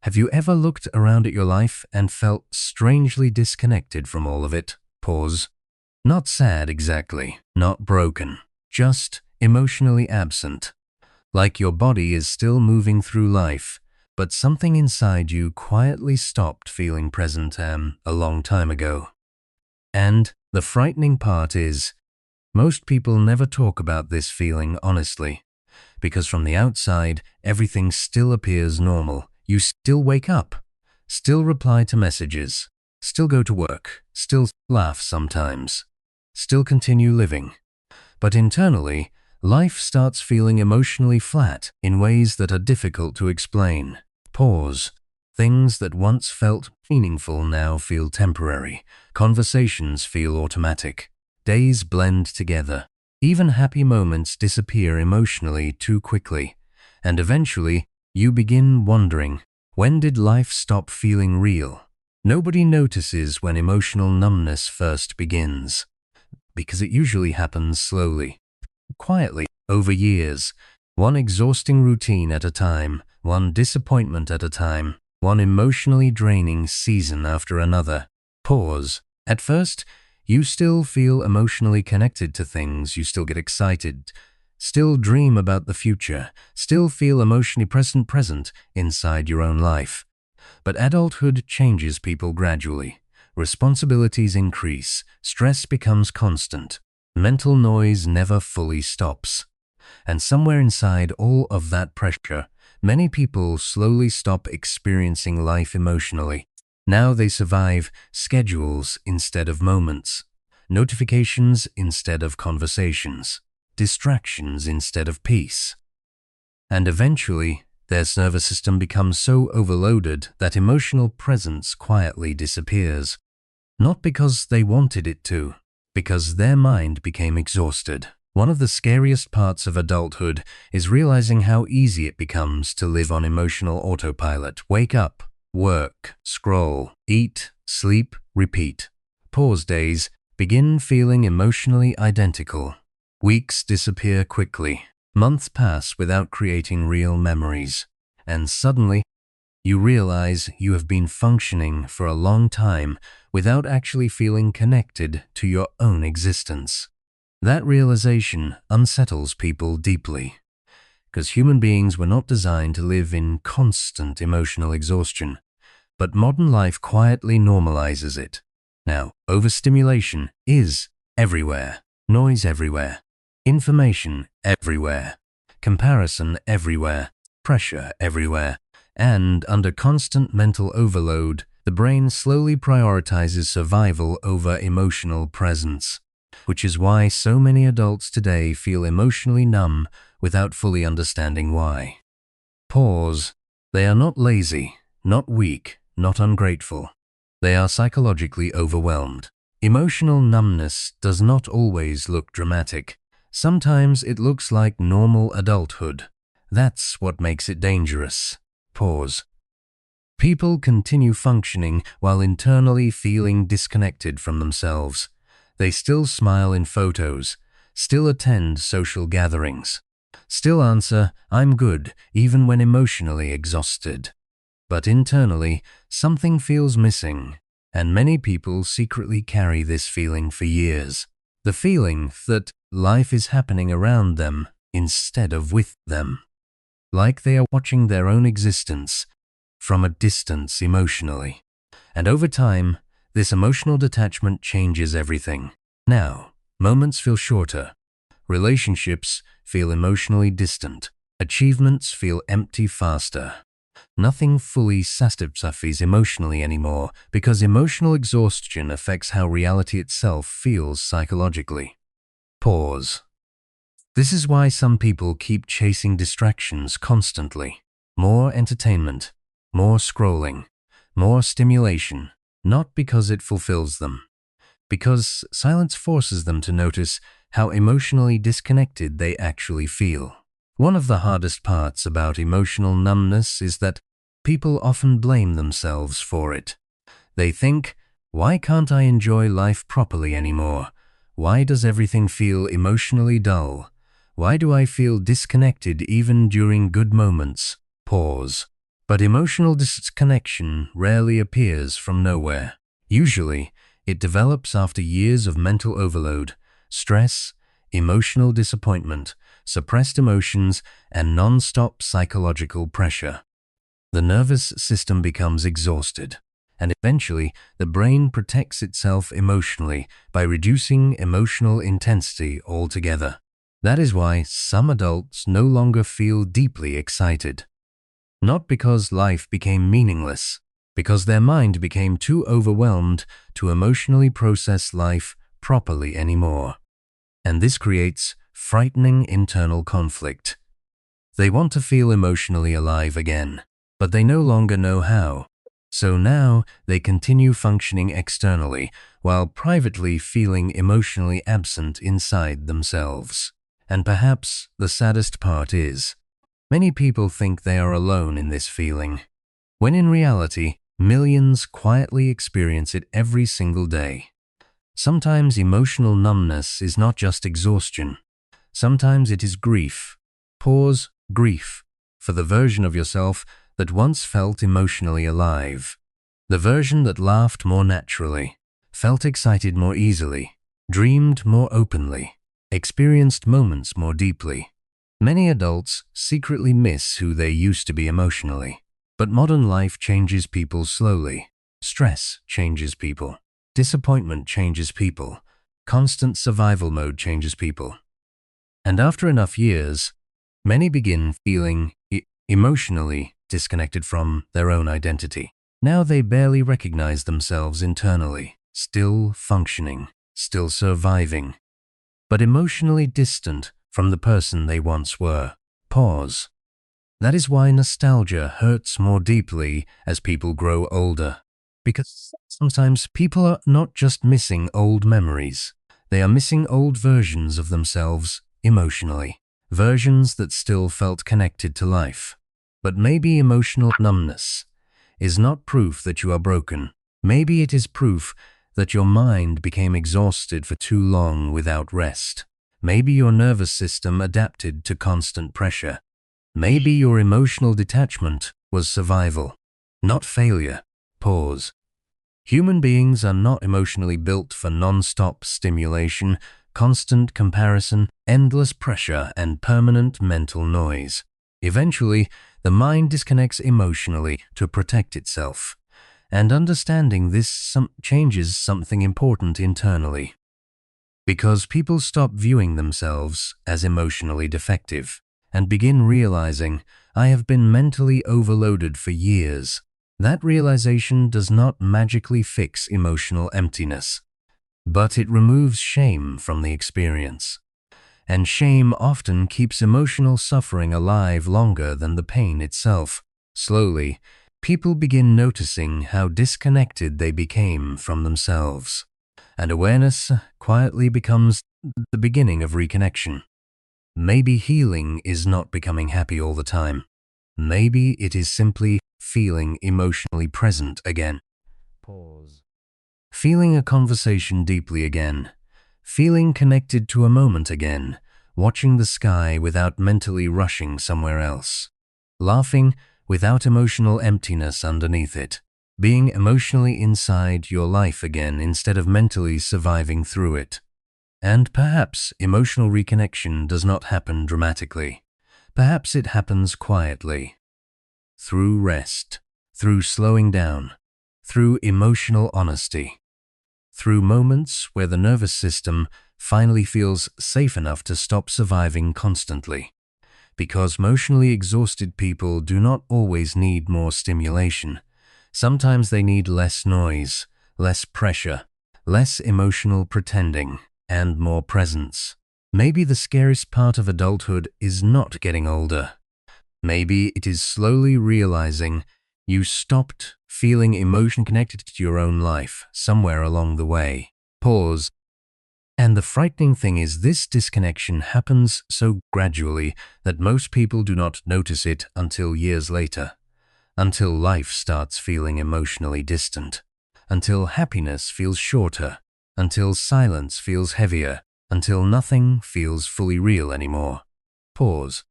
Have you ever looked around at your life and felt strangely disconnected from all of it? Pause. Not sad exactly, not broken, just emotionally absent. Like your body is still moving through life, but something inside you quietly stopped feeling present a long time ago. And the frightening part is, most people never talk about this feeling honestly, because from the outside, everything still appears normal. You still wake up, still reply to messages, still go to work, still laugh sometimes, still continue living. But internally, life starts feeling emotionally flat in ways that are difficult to explain. Pause. Things that once felt meaningful now feel temporary. Conversations feel automatic. Days blend together. Even happy moments disappear emotionally too quickly. And eventually, you begin wondering, when did life stop feeling real? Nobody notices when emotional numbness first begins, because it usually happens slowly, quietly, over years, one exhausting routine at a time, one disappointment at a time, one emotionally draining season after another. Pause. At first, you still feel emotionally connected to things, you still get excited, still dream about the future, still feel emotionally present inside your own life. But adulthood changes people gradually. Responsibilities increase, stress becomes constant, mental noise never fully stops. And somewhere inside all of that pressure, many people slowly stop experiencing life emotionally. Now they survive schedules instead of moments, notifications instead of conversations, distractions instead of peace. And eventually, their nervous system becomes so overloaded that emotional presence quietly disappears. Not because they wanted it to, because their mind became exhausted. One of the scariest parts of adulthood is realizing how easy it becomes to live on emotional autopilot. Wake up, work, scroll, eat, sleep, repeat. Pause days begin feeling emotionally identical. Weeks disappear quickly. Months pass without creating real memories. And suddenly, you realize you have been functioning for a long time without actually feeling connected to your own existence. That realization unsettles people deeply, because human beings were not designed to live in constant emotional exhaustion, but modern life quietly normalizes it. Now, overstimulation is everywhere, noise everywhere, information everywhere, comparison everywhere, pressure everywhere, and under constant mental overload, the brain slowly prioritizes survival over emotional presence, which is why so many adults today feel emotionally numb without fully understanding why. Pause. They are not lazy, not weak, not ungrateful. They are psychologically overwhelmed. Emotional numbness does not always look dramatic. Sometimes it looks like normal adulthood. That's what makes it dangerous. Pause. People continue functioning while internally feeling disconnected from themselves. They still smile in photos, still attend social gatherings, still answer, "I'm good," even when emotionally exhausted. But internally, something feels missing, and many people secretly carry this feeling for years. The feeling that life is happening around them instead of with them. Like they are watching their own existence from a distance emotionally. And over time, this emotional detachment changes everything. Now, moments feel shorter. Relationships feel emotionally distant. Achievements feel empty faster. Nothing fully satisfies emotionally anymore because emotional exhaustion affects how reality itself feels psychologically. Pause. This is why some people keep chasing distractions constantly. More entertainment, more scrolling, more stimulation, not because it fulfills them, because silence forces them to notice how emotionally disconnected they actually feel. One of the hardest parts about emotional numbness is that people often blame themselves for it. They think, why can't I enjoy life properly anymore? Why does everything feel emotionally dull? Why do I feel disconnected even during good moments? Pause. But emotional disconnection rarely appears from nowhere. Usually, it develops after years of mental overload, stress, emotional disappointment, suppressed emotions, and non-stop psychological pressure. The nervous system becomes exhausted, and eventually the brain protects itself emotionally by reducing emotional intensity altogether. That is why some adults no longer feel deeply excited. Not because life became meaningless, because their mind became too overwhelmed to emotionally process life properly anymore. And this creates frightening internal conflict. They want to feel emotionally alive again, but they no longer know how. So now they continue functioning externally while privately feeling emotionally absent inside themselves. And perhaps the saddest part is, many people think they are alone in this feeling, when in reality, millions quietly experience it every single day. Sometimes emotional numbness is not just exhaustion. Sometimes it is grief. Pause, grief, for the version of yourself that once felt emotionally alive. The version that laughed more naturally, felt excited more easily, dreamed more openly, experienced moments more deeply. Many adults secretly miss who they used to be emotionally. But modern life changes people slowly. Stress changes people. Disappointment changes people. Constant survival mode changes people. And after enough years, many begin feeling emotionally disconnected from their own identity. Now they barely recognize themselves internally, still functioning, still surviving, but emotionally distant from the person they once were. Pause. That is why nostalgia hurts more deeply as people grow older. Because sometimes people are not just missing old memories, they are missing old versions of themselves emotionally, versions that still felt connected to life. But maybe emotional numbness is not proof that you are broken. Maybe it is proof that your mind became exhausted for too long without rest. Maybe your nervous system adapted to constant pressure. Maybe your emotional detachment was survival, not failure. Pause. Human beings are not emotionally built for non-stop stimulation, constant comparison, endless pressure, and permanent mental noise. Eventually, the mind disconnects emotionally to protect itself. And understanding this changes something important internally. Because people stop viewing themselves as emotionally defective and begin realizing, I have been mentally overloaded for years. That realization does not magically fix emotional emptiness, but it removes shame from the experience. And shame often keeps emotional suffering alive longer than the pain itself. Slowly, people begin noticing how disconnected they became from themselves. And awareness quietly becomes the beginning of reconnection. Maybe healing is not becoming happy all the time. Maybe it is simply feeling emotionally present again. Pause. Feeling a conversation deeply again. Feeling connected to a moment again. Watching the sky without mentally rushing somewhere else. Laughing without emotional emptiness underneath it. Being emotionally inside your life again instead of mentally surviving through it. And perhaps emotional reconnection does not happen dramatically. Perhaps it happens quietly. Through rest, through slowing down, through emotional honesty, through moments where the nervous system finally feels safe enough to stop surviving constantly. Because emotionally exhausted people do not always need more stimulation. Sometimes they need less noise, less pressure, less emotional pretending, and more presence. Maybe the scariest part of adulthood is not getting older. Maybe it is slowly realizing you stopped feeling emotion connected to your own life somewhere along the way. Pause. And the frightening thing is this disconnection happens so gradually that most people do not notice it until years later. Until life starts feeling emotionally distant. Until happiness feels shorter. Until silence feels heavier. Until nothing feels fully real anymore. Pause.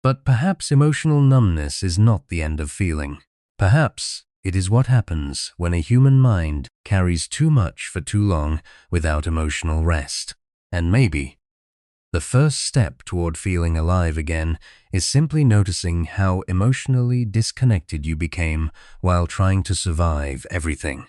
But perhaps emotional numbness is not the end of feeling. Perhaps it is what happens when a human mind carries too much for too long without emotional rest. And maybe the first step toward feeling alive again is simply noticing how emotionally disconnected you became while trying to survive everything.